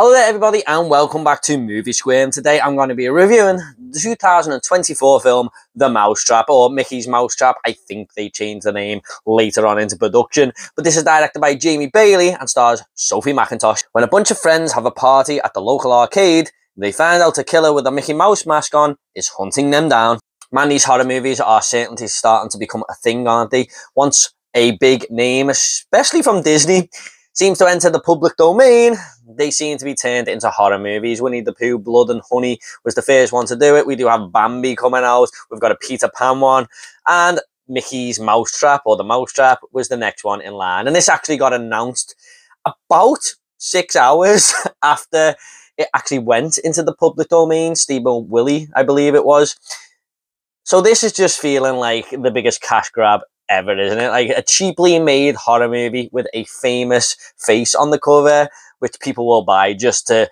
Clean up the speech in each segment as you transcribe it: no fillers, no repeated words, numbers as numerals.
Hello there everybody and welcome back to Movie Squirm. Today I'm going to be reviewing the 2024 film The Mousetrap, or Mickey's Mousetrap. I think they changed the name later on into production, but this is directed by Jamie Bailey and stars Sophie McIntosh. When a bunch of friends have a party at the local arcade, they find out a killer with a Mickey Mouse mask on is hunting them down. Man, these horror movies are certainly starting to become a thing, aren't they? Once a big name, especially from Disney, seems to enter the public domain, they seem to be turned into horror movies. Winnie the Pooh, Blood and Honey was the first one to do it. We do have Bambi coming out. We've got a Peter Pan one. And Mickey's Mousetrap, or The Mousetrap, was the next one in line. And this actually got announced about 6 hours after it actually went into the public domain. Steamboat Willie, I believe it was. So this is just feeling like the biggest cash grab ever, isn't it? Like a cheaply made horror movie with a famous face on the cover, which people will buy just to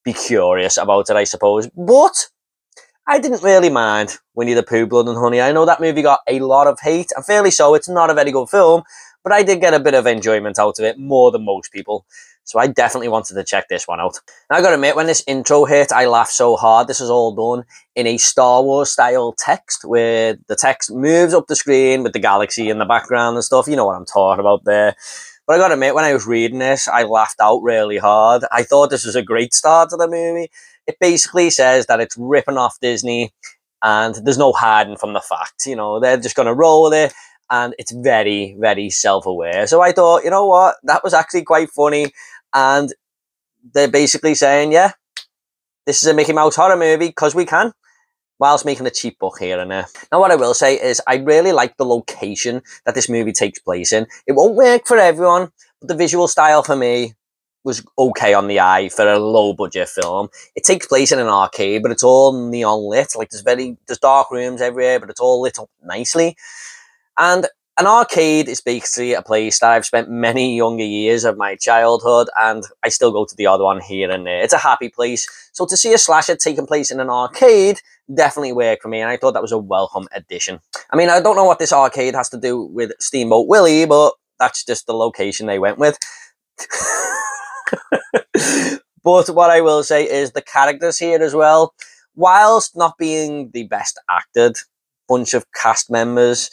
be curious about it, I suppose. But I didn't really mind Winnie the Pooh, Blood and Honey. I know that movie got a lot of hate, and fairly so. It's not a very good film, but I did get a bit of enjoyment out of it, more than most people. So I definitely wanted to check this one out. Now I gotta admit, when this intro hit, I laughed so hard. This is all done in a Star Wars style text, where the text moves up the screen with the galaxy in the background and stuff. You know what I'm talking about there. But I gotta admit, when I was reading this, I laughed out really hard. I thought this was a great start to the movie. It basically says that it's ripping off Disney, and there's no hiding from the fact. You know, they're just gonna roll with it, and it's very, very self-aware. So I thought, you know what, that was actually quite funny. And they're basically saying, yeah, this is a Mickey Mouse horror movie because we can, whilst making a cheap buck here and there. Now, what I will say is I really like the location that this movie takes place in. It won't work for everyone, but the visual style for me was okay on the eye for a low-budget film. It takes place in an arcade, but it's all neon lit. Like there's dark rooms everywhere, but it's all lit up nicely. And an arcade is basically a place that I've spent many younger years of my childhood, and I still go to the odd one here and there. It's a happy place. So to see a slasher taking place in an arcade definitely worked for me, and I thought that was a welcome addition. I mean, I don't know what this arcade has to do with Steamboat Willie, but that's just the location they went with. But what I will say is the characters here as well, whilst not being the best acted bunch of cast members,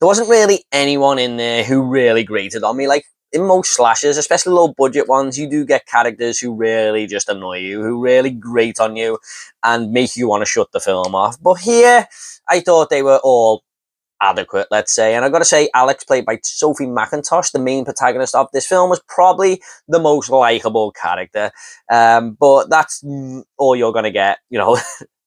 there wasn't really anyone in there who really grated on me. Like in most slashers, especially low budget ones, you do get characters who really just annoy you, who really grate on you and make you want to shut the film off. But here, I thought they were all adequate, let's say. And I've got to say, Alex, played by Sophie McIntosh, the main protagonist of this film, was probably the most likable character. But that's all you're going to get, you know,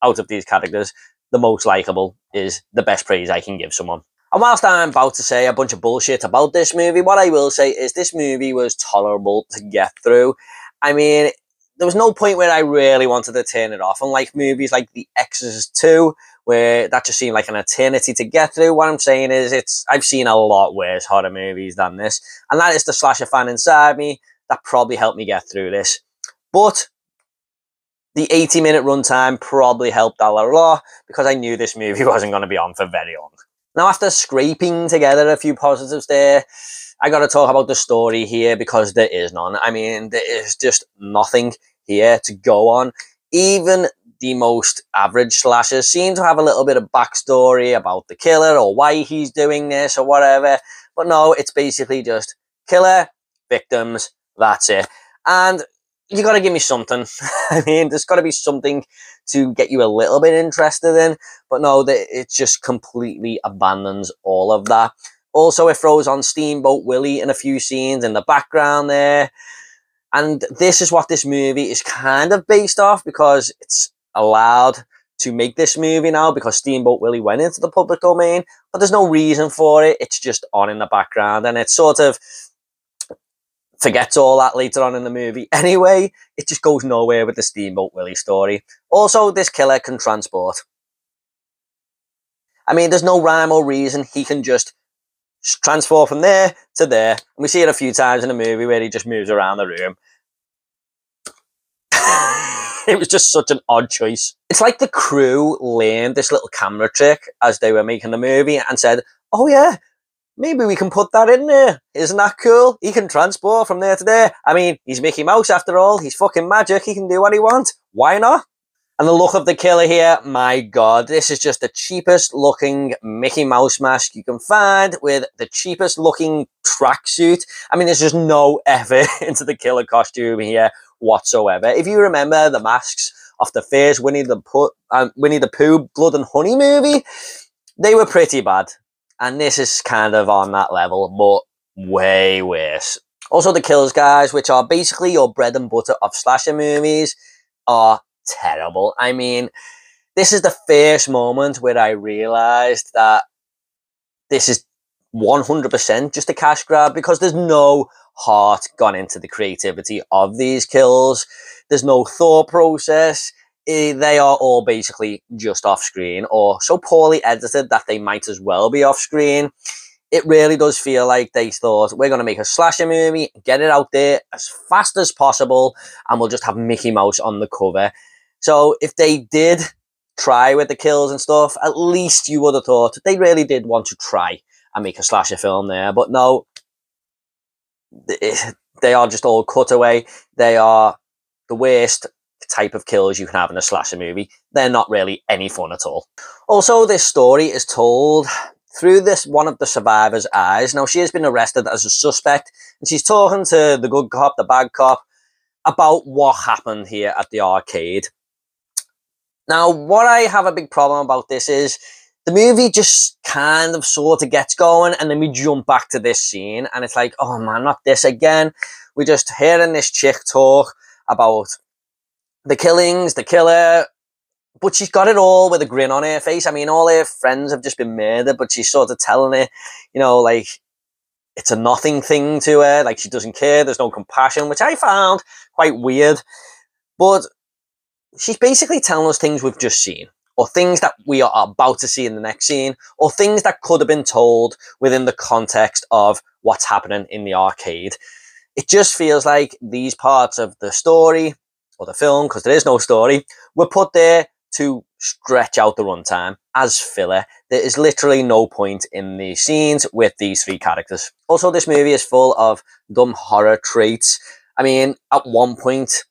out of these characters. The most likable is the best praise I can give someone. And whilst I'm about to say a bunch of bullshit about this movie, what I will say is this movie was tolerable to get through. I mean, there was no point where I really wanted to turn it off. Unlike movies like The Exorcist 2, where that just seemed like an eternity to get through. What I'm saying is I've seen a lot worse horror movies than this. And that is the slasher fan inside me that probably helped me get through this. But the 80-minute runtime probably helped a lot, because I knew this movie wasn't going to be on for very long. Now, after scraping together a few positives there, I got to talk about the story here, because there is none. I mean, there is just nothing here to go on. Even the most average slashers seem to have a little bit of backstory about the killer or why he's doing this or whatever. But no, it's basically just killer, victims, that's it. And you got to give me something. I mean, there's got to be something to get you a little bit interested in. But no, it just completely abandons all of that. Also, it throws on Steamboat Willie in a few scenes in the background there. And this is what this movie is kind of based off, because it's allowed to make this movie now because Steamboat Willie went into the public domain. But there's no reason for it. It's just on in the background. And it sort of forgets all that later on in the movie. Anyway, it just goes nowhere with the Steamboat Willie story. Also, this killer can transport. I mean, there's no rhyme or reason. He can just transfer from there to there. And we see it a few times in the movie where he just moves around the room. It was just such an odd choice. It's like the crew learned this little camera trick as they were making the movie and said, oh yeah, Maybe we can put that in there. Isn't that cool? He can transport from there to there. I mean, he's Mickey Mouse after all. He's fucking magic. He can do what he wants. Why not? And the look of the killer here, my god, this is just the cheapest looking Mickey Mouse mask you can find with the cheapest looking tracksuit. I mean, there's just no effort into the killer costume here whatsoever. If you remember the masks of the first Winnie the Pooh Blood and Honey movie, they were pretty bad. And this is kind of on that level, but way worse. Also, the kills, guys, which are basically your bread and butter of slasher movies, are terrible. I mean, this is the first moment where I realized that this is 100% just a cash grab, because there's no heart gone into the creativity of these kills. There's no thought process. They are all basically just off screen, or so poorly edited that they might as well be off screen. It really does feel like they thought, we're going to make a slasher movie, get it out there as fast as possible, and we'll just have Mickey Mouse on the cover. So if they did try with the kills and stuff, at least you would have thought they really did want to try and make a slasher film there. But no, they are just all cut away. They are the worst type of kills you can have in a slasher movie. They're not really any fun at all. Also, this story is told through one of the survivors' eyes. Now, she has been arrested as a suspect, and she's talking to the good cop, the bad cop, about what happened here at the arcade. Now, what I have a big problem about this is the movie just kind of sort of gets going, and then we jump back to this scene, and it's like, oh man, not this again. We're just hearing this chick talk about the killings, the killer, but she's got it all with a grin on her face. I mean, all her friends have just been murdered, but she's sort of telling it, you know, like, it's a nothing thing to her. Like, she doesn't care. There's no compassion, which I found quite weird. But she's basically telling us things we've just seen, or things that we are about to see in the next scene, or things that could have been told within the context of what's happening in the arcade. It just feels like these parts of the story, or the film, because there is no story, were put there to stretch out the runtime as filler. There is literally no point in the scenes with these three characters. Also, this movie is full of dumb horror traits. I mean, at one point,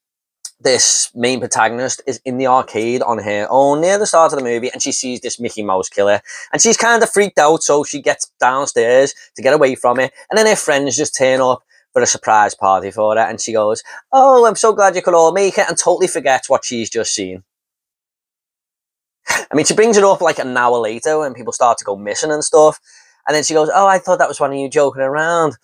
this main protagonist is in the arcade on her own near the start of the movie, and she sees this Mickey Mouse killer, and she's kind of freaked out, so she gets downstairs to get away from it, and then her friends just turn up for a surprise party for her, and she goes, oh, I'm so glad you could all make it, and totally forgets what she's just seen. I mean, she brings it up like an hour later when people start to go missing and stuff, and then she goes, oh, I thought that was one of you joking around.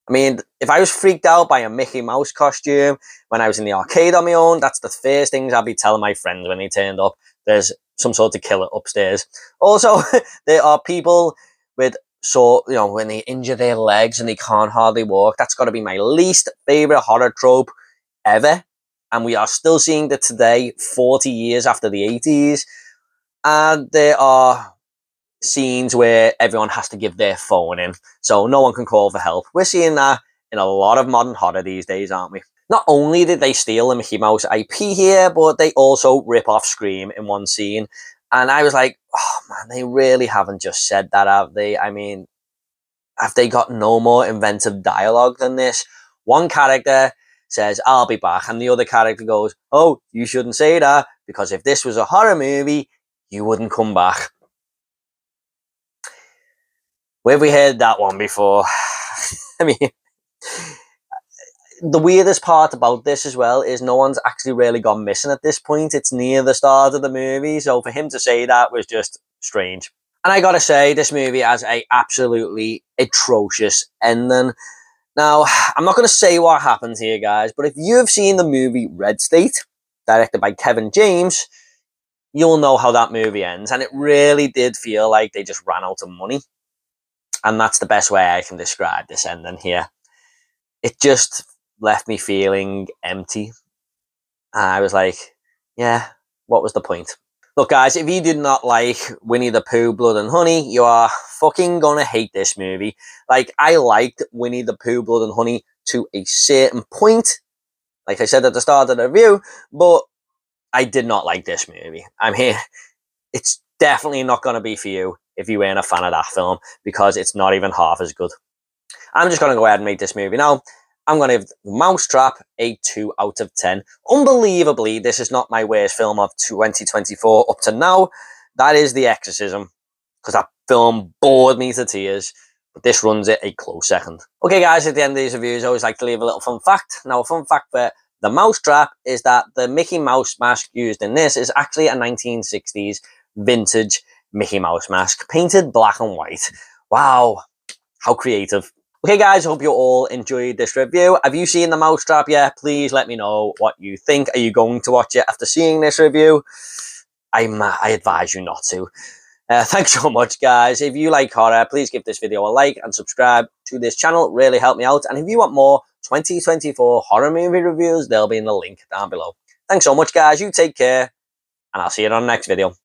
I mean, if I was freaked out by a Mickey Mouse costume when I was in the arcade on my own, that's the first things I'd be telling my friends when they turned up. There's some sort of killer upstairs. Also, there are people with, when they injure their legs and they can't hardly walk. That's got to be my least favorite horror trope ever. And we are still seeing that today, 40 years after the 80s. And there are scenes where everyone has to give their phone in, so no one can call for help. We're seeing that in a lot of modern horror these days, aren't we? Not only did they steal the Mickey Mouse IP here, but they also rip off Scream in one scene. And I was like, oh man, they really haven't just said that, have they? I mean, have they got no more inventive dialogue than this? One character says, I'll be back, and the other character goes, oh, you shouldn't say that, because if this was a horror movie, you wouldn't come back. Where have we heard that one before? I mean, the weirdest part about this as well is no one's actually really gone missing at this point. It's near the start of the movie, so for him to say that was just strange. And I gotta say, this movie has a absolutely atrocious ending. Now, I'm not going to say what happens here, guys, but if you have seen the movie Red State, directed by Kevin James, you'll know how that movie ends. And it really did feel like they just ran out of money. And that's the best way I can describe this ending here. It just left me feeling empty. And I was like, yeah, what was the point? Look, guys, if you did not like Winnie the Pooh, Blood and Honey, you are fucking gonna hate this movie. Like, I liked Winnie the Pooh, Blood and Honey to a certain point, like I said at the start of the review, but I did not like this movie. I'm here. It's definitely not gonna be for you if you weren't a fan of that film, because it's not even half as good. I'm just going to go ahead and make this movie now. I'm going to give Mousetrap a 2 out of 10. Unbelievably, this is not my worst film of 2024 up to now. That is The Exorcism, because that film bored me to tears. But this runs it a close second. Okay, guys, at the end of these reviews, I always like to leave a little fun fact. Now, a fun fact for the Mousetrap is that the Mickey Mouse mask used in this is actually a 1960s vintage Mickey Mouse mask, painted black and white. Wow, how creative. Okay, guys, I hope you all enjoyed this review. Have you seen The Mousetrap yet? Please let me know what you think. Are you going to watch it after seeing this review? I advise you not to. Thanks so much, guys. If you like horror, please give this video a like and subscribe to this channel. Really help me out. And if you want more 2024 horror movie reviews, they'll be in the link down below. Thanks so much, guys. You take care, and I'll see you on the next video.